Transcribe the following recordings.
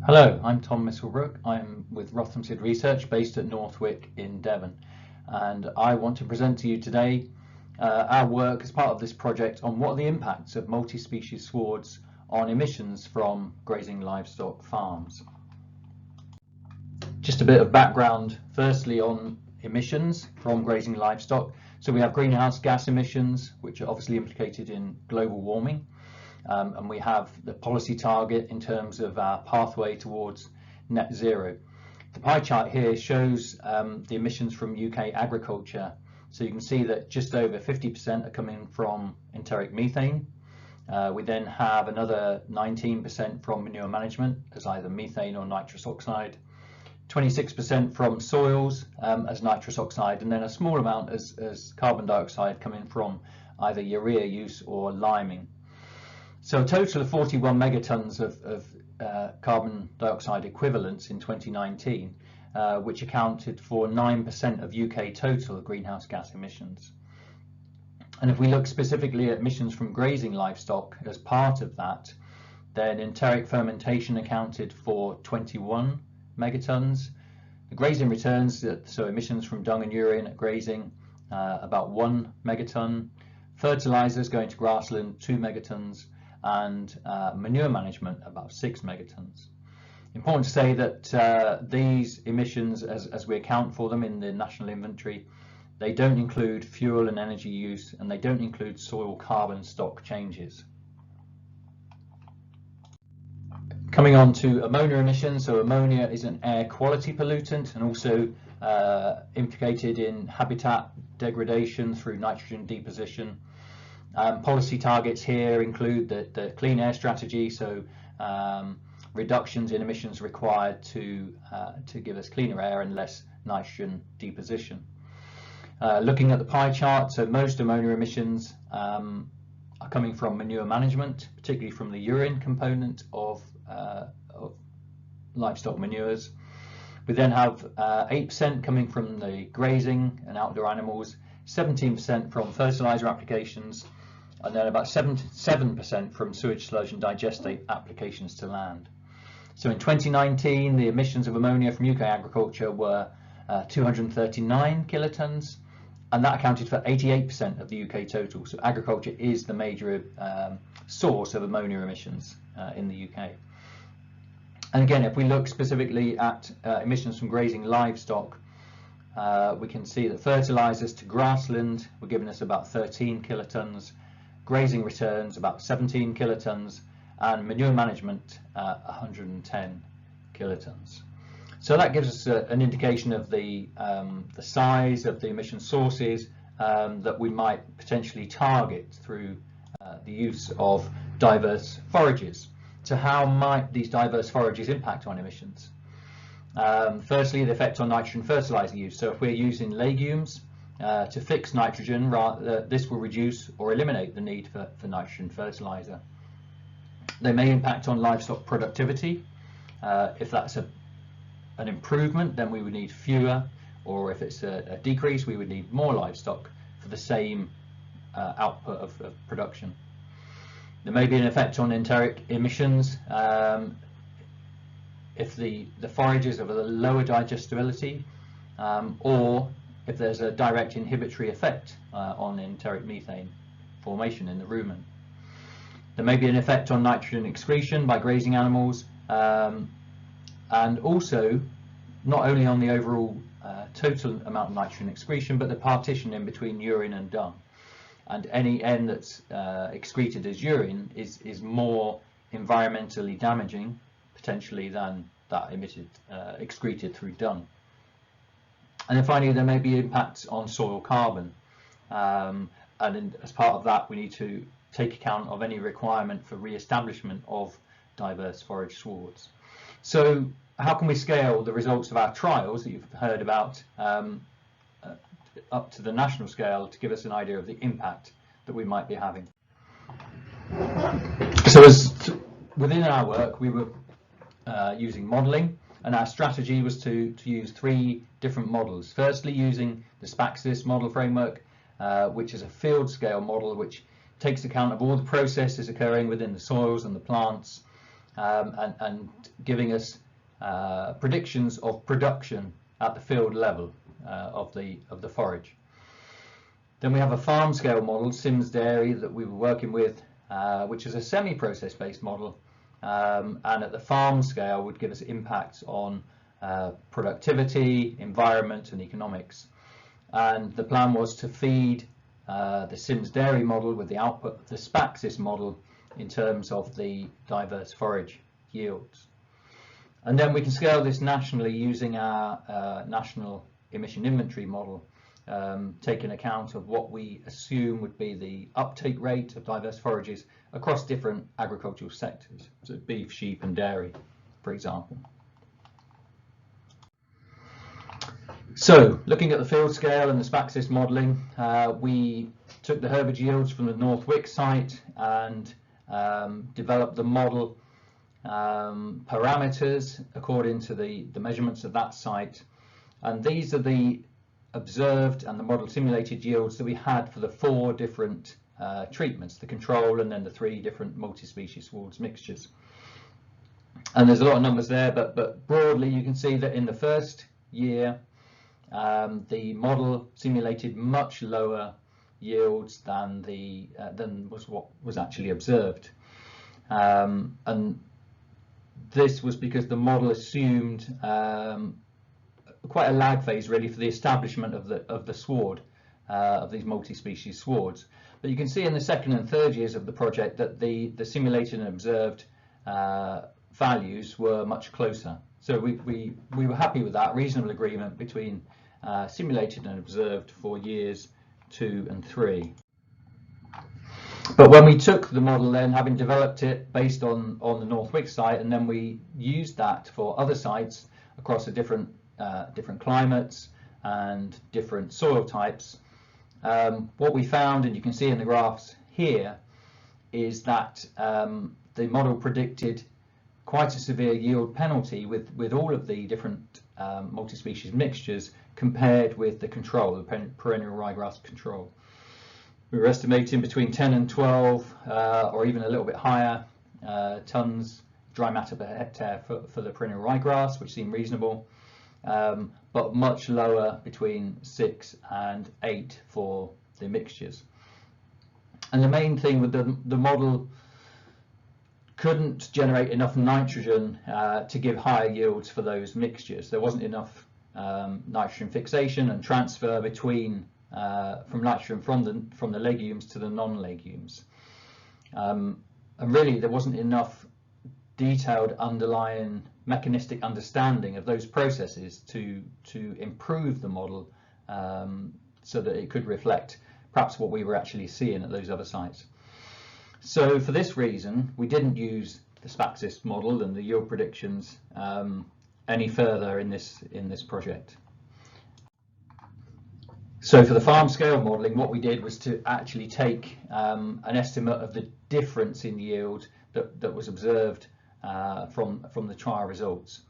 Hello, I'm Tom Misselbrook. I'm with Rothamsted Research based at Northwick in Devon, and I want to present to you today our work as part of this project on what are the impacts of multi-species swards on emissions from grazing livestock farms. Just a bit of background firstly on emissions from grazing livestock. So we have greenhouse gas emissions, which are obviously implicated in global warming. And we have the policy target in terms of our pathway towards net zero. The pie chart here shows the emissions from UK agriculture. So you can see that just over 50% are coming from enteric methane. We then have another 19% from manure management as either methane or nitrous oxide, 26% from soils as nitrous oxide, and then a small amount as carbon dioxide coming from either urea use or liming. So a total of 41 megatons of carbon dioxide equivalents in 2019, which accounted for 9% of UK total greenhouse gas emissions. And if we look specifically at emissions from grazing livestock as part of that, then enteric fermentation accounted for 21 megatons. The grazing returns, so emissions from dung and urine at grazing, about 1 megaton. Fertilizers going to grassland, 2 megatons. And manure management about 6 megatons. Important to say that these emissions, as we account for them in the national inventory, they don't include fuel and energy use, and they don't include soil carbon stock changes. Coming on to ammonia emissions, so ammonia is an air quality pollutant and also implicated in habitat degradation through nitrogen deposition. Policy targets here include the clean air strategy, so reductions in emissions required to give us cleaner air and less nitrogen deposition. Looking at the pie chart, so most ammonia emissions are coming from manure management, particularly from the urine component of livestock manures. We then have 8% coming from the grazing and outdoor animals, 17% from fertilizer applications, and then about 7% from sewage sludge and digestate applications to land. So in 2019, the emissions of ammonia from UK agriculture were 239 kilotons, and that accounted for 88% of the UK total. So agriculture is the major source of ammonia emissions in the UK. And again, if we look specifically at emissions from grazing livestock, we can see that fertilizers to grassland were giving us about 13 kilotons, grazing returns about 17 kilotons, and manure management 110 kilotons. So that gives us an indication of the size of the emission sources that we might potentially target through the use of diverse forages. So how might these diverse forages impact on emissions? Firstly, the effect on nitrogen fertilizer use. So if we're using legumes to fix nitrogen, this will reduce or eliminate the need for nitrogen fertilizer. They may impact on livestock productivity. If that's an improvement, then we would need fewer, or if it's a decrease, we would need more livestock for the same output of production. There may be an effect on enteric emissions if the forages have a lower digestibility, or if there's a direct inhibitory effect on enteric methane formation in the rumen. There may be an effect on nitrogen excretion by grazing animals, and also not only on the overall total amount of nitrogen excretion, but the partition in between urine and dung. And any N that's excreted as urine is more environmentally damaging potentially than that excreted through dung. And then finally, there may be impacts on soil carbon, and as part of that, we need to take account of any requirement for re-establishment of diverse forage swards. So how can we scale the results of our trials that you've heard about up to the national scale to give us an idea of the impact that we might be having? So within our work, we were using modelling, and our strategy was to use 3 different models. Firstly, using the SPAXIS model framework, which is a field scale model which takes account of all the processes occurring within the soils and the plants, and giving us predictions of production at the field level of the forage. Then we have a farm scale model, Sims Dairy, that we were working with, which is a semi-process based model, and at the farm scale would give us impacts on productivity, environment and economics. And the plan was to feed the Sims Dairy model with the output of the SPAXIS model in terms of the diverse forage yields. And then we can scale this nationally using our national emission inventory model, taking account of what we assume would be the uptake rate of diverse forages across different agricultural sectors, so beef, sheep and dairy, for example. So, looking at the field scale and the SPAXIS modelling, we took the herbage yields from the North Wick site and developed the model parameters according to the measurements of that site. And these are the observed and the model simulated yields that we had for the 4 different treatments, the control and then the 3 different multi-species swards mixtures. And there's a lot of numbers there, but broadly you can see that in the first year the model simulated much lower yields than what was actually observed, and this was because the model assumed quite a lag phase really for the establishment of the sward, of these multi-species swards. But you can see in the second and third years of the project that the simulated and observed values were much closer. So we were happy with that, reasonable agreement between simulated and observed for years 2 and 3. But when we took the model then, having developed it based on the North Wick site, and then we used that for other sites across the different climates and different soil types, what we found, and you can see in the graphs here, is that the model predicted quite a severe yield penalty with all of the different multi-species mixtures compared with the control, the perennial ryegrass control. We were estimating between 10 and 12 or even a little bit higher tonnes dry matter per hectare for the perennial ryegrass, which seemed reasonable, but much lower, between 6 and 8 for the mixtures. And the main thing with the model couldn't generate enough nitrogen to give higher yields for those mixtures. There wasn't enough nitrogen fixation and transfer between from nitrogen from the legumes to the non-legumes, and really there wasn't enough detailed underlying mechanistic understanding of those processes to improve the model so that it could reflect perhaps what we were actually seeing at those other sites. So for this reason, we didn't use the SPAXIS model and the yield predictions any further in this project. So for the farm scale modelling, what we did was to actually take an estimate of the difference in yield that was observed from the trial results.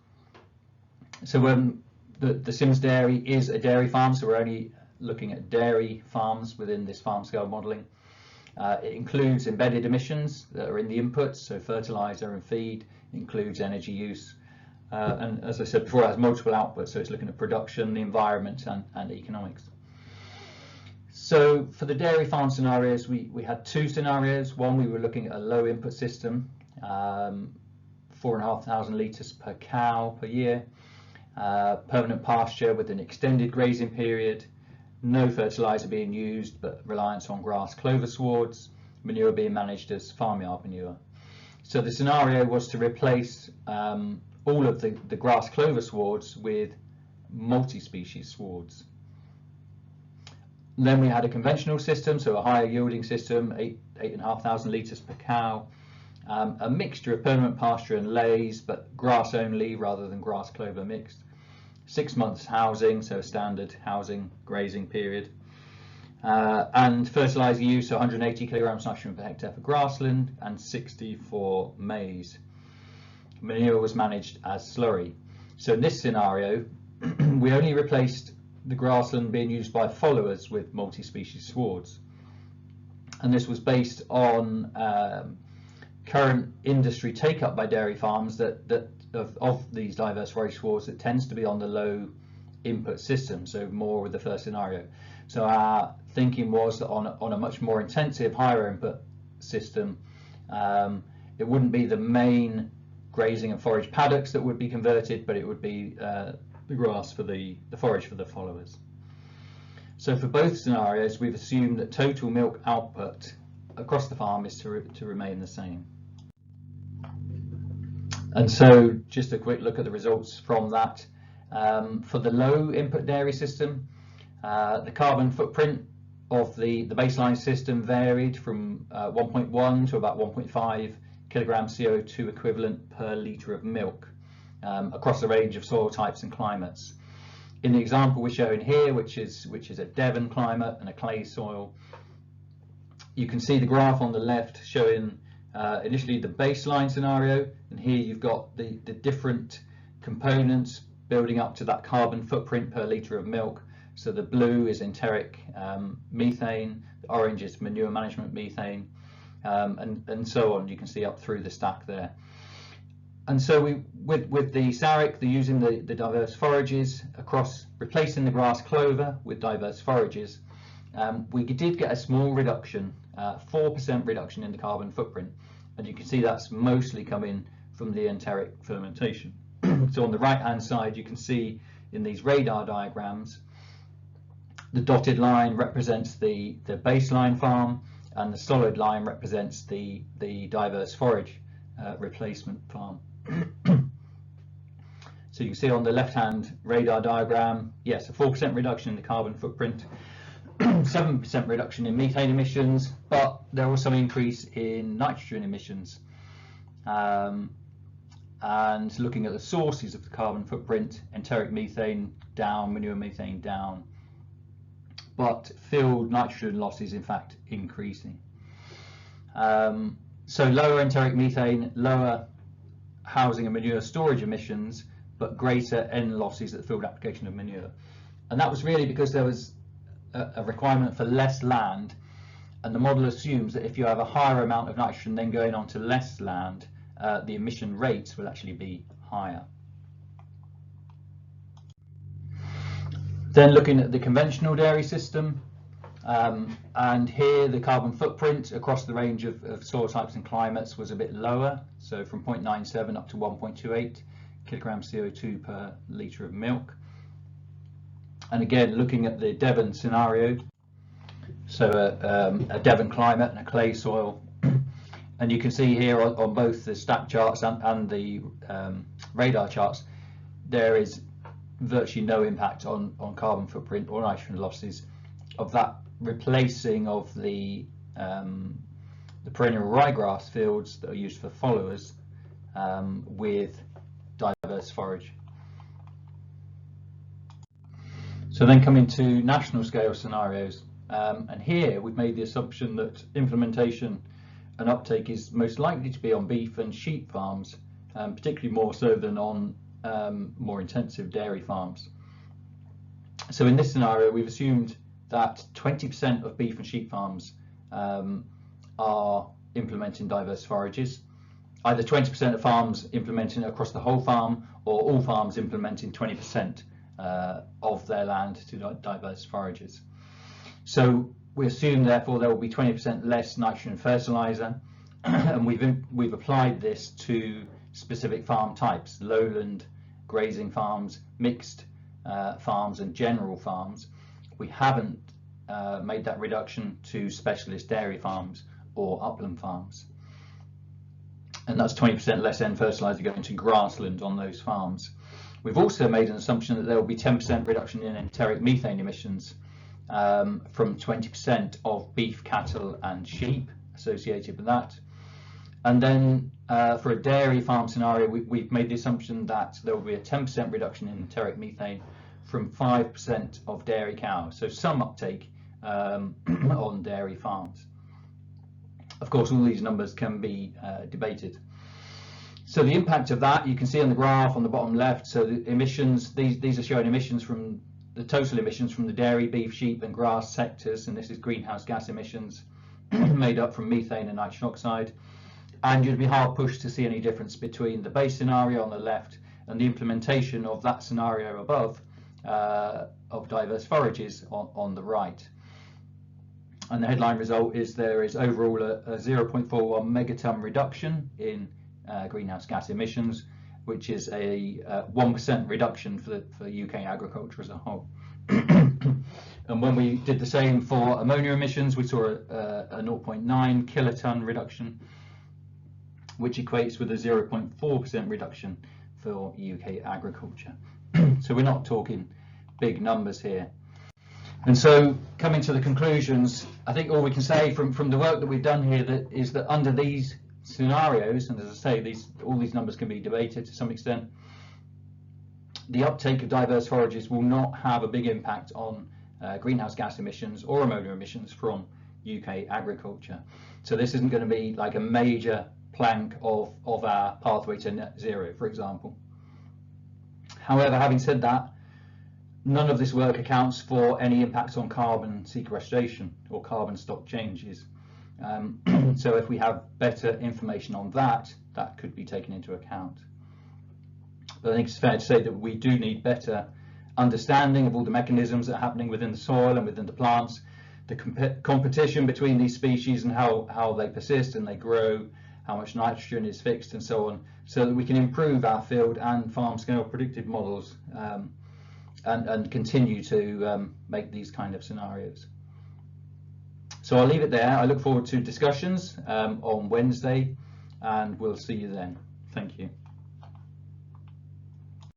So when the Sims Dairy is a dairy farm, so we're only looking at dairy farms within this farm scale modelling. It includes embedded emissions that are in the inputs, so fertiliser and feed. It includes energy use, and as I said before, it has multiple outputs, so it's looking at production, the environment and economics. So for the dairy farm scenarios, we had 2 scenarios. One, we were looking at a low input system, 4,500 litres per cow per year, permanent pasture with an extended grazing period, no fertiliser being used but reliance on grass clover swards, manure being managed as farmyard manure. So the scenario was to replace all of the grass clover swards with multi-species swards. Then we had a conventional system, so a higher yielding system, 8,500 litres per cow, a mixture of permanent pasture and leys, but grass only rather than grass clover mixed. 6 months housing, so a standard housing grazing period, and fertiliser use, so 180 kilograms nitrogen per hectare for grassland and 60 for maize. Manure was managed as slurry. So in this scenario, we only replaced the grassland being used by followers with multi-species swards, and this was based on current industry take up by dairy farms of these diverse forage swards, it tends to be on the low input system, so more with the first scenario. So our thinking was that on a much more intensive, higher input system, it wouldn't be the main grazing and forage paddocks that would be converted, but it would be the grass for the forage for the followers. So for both scenarios, we've assumed that total milk output across the farm is to remain the same. And so just a quick look at the results from that. For the low input dairy system, the carbon footprint of the baseline system varied from 1.1 to about 1.5 kilograms CO2 equivalent per litre of milk across a range of soil types and climates. In the example we're showing here, which is a Devon climate and a clay soil, you can see the graph on the left showing initially the baseline scenario, and here you've got the different components building up to that carbon footprint per litre of milk. So the blue is enteric methane, the orange is manure management methane, and so on. You can see up through the stack there. And so with the SARIC, they're using the diverse forages across, replacing the grass clover with diverse forages. We did get a small reduction, 4% reduction in the carbon footprint, and you can see that's mostly coming from the enteric fermentation. So on the right hand side, you can see in these radar diagrams, the dotted line represents the baseline farm, and the solid line represents the diverse forage replacement farm. So you can see on the left hand radar diagram, yes, a 4% reduction in the carbon footprint, 7% reduction in methane emissions, but there was some increase in nitrogen emissions. And looking at the sources of the carbon footprint, enteric methane down, manure methane down, but field nitrogen losses in fact increasing. So lower enteric methane, lower housing and manure storage emissions, but greater N losses at the field application of manure. And that was really because there was a requirement for less land, and the model assumes that if you have a higher amount of nitrogen then going on to less land, the emission rates will actually be higher. Then looking at the conventional dairy system, and here the carbon footprint across the range of soil types and climates was a bit lower, so from 0.97 up to 1.28 kilograms CO2 per litre of milk. And again, looking at the Devon scenario, so a Devon climate and a clay soil, and you can see here on both the stack charts and the radar charts, there is virtually no impact on carbon footprint or nitrogen losses of that replacing of the perennial ryegrass fields that are used for followers with diverse forage. So then coming to national scale scenarios, and here we've made the assumption that implementation and uptake is most likely to be on beef and sheep farms, particularly more so than on more intensive dairy farms. So in this scenario, we've assumed that 20% of beef and sheep farms are implementing diverse forages, either 20% of farms implementing it across the whole farm, or all farms implementing 20% of their land to diverse forages. So we assume therefore there will be 20% less nitrogen fertilizer, and we've applied this to specific farm types: lowland grazing farms, mixed farms and general farms. We haven't made that reduction to specialist dairy farms or upland farms, and that's 20% less N fertilizer going to grassland on those farms. We've also made an assumption that there will be 10% reduction in enteric methane emissions from 20% of beef, cattle and sheep associated with that. And then for a dairy farm scenario, we've made the assumption that there will be a 10% reduction in enteric methane from 5% of dairy cows, so some uptake on dairy farms. Of course, all these numbers can be debated. So the impact of that, you can see on the graph on the bottom left. So the emissions, these are showing emissions from the total emissions from the dairy, beef, sheep and grass sectors, and this is greenhouse gas emissions made up from methane and nitrogen oxide. and you'd be hard pushed to see any difference between the base scenario on the left and the implementation of that scenario above of diverse forages on the right. And the headline result is there is overall a 0.41 megaton reduction in greenhouse gas emissions, which is a 1% reduction for UK agriculture as a whole. And when we did the same for ammonia emissions, we saw a 0.9 kiloton reduction, which equates with a 0.4% reduction for UK agriculture. So we're not talking big numbers here. And so, coming to the conclusions, I think all we can say from the work that we've done here is that under these scenarios, and as I say, all these numbers can be debated to some extent, the uptake of diverse forages will not have a big impact on greenhouse gas emissions or ammonia emissions from UK agriculture. So this isn't going to be like a major plank of our pathway to net zero, for example. However, having said that, none of this work accounts for any impacts on carbon sequestration or carbon stock changes. So if we have better information on that, that could be taken into account. But I think it's fair to say that we do need better understanding of all the mechanisms that are happening within the soil and within the plants, the competition between these species and how they persist and they grow, how much nitrogen is fixed and so on, so that we can improve our field and farm scale predictive models and continue to make these kind of scenarios. So I'll leave it there. I look forward to discussions on Wednesday, and we'll see you then. Thank you.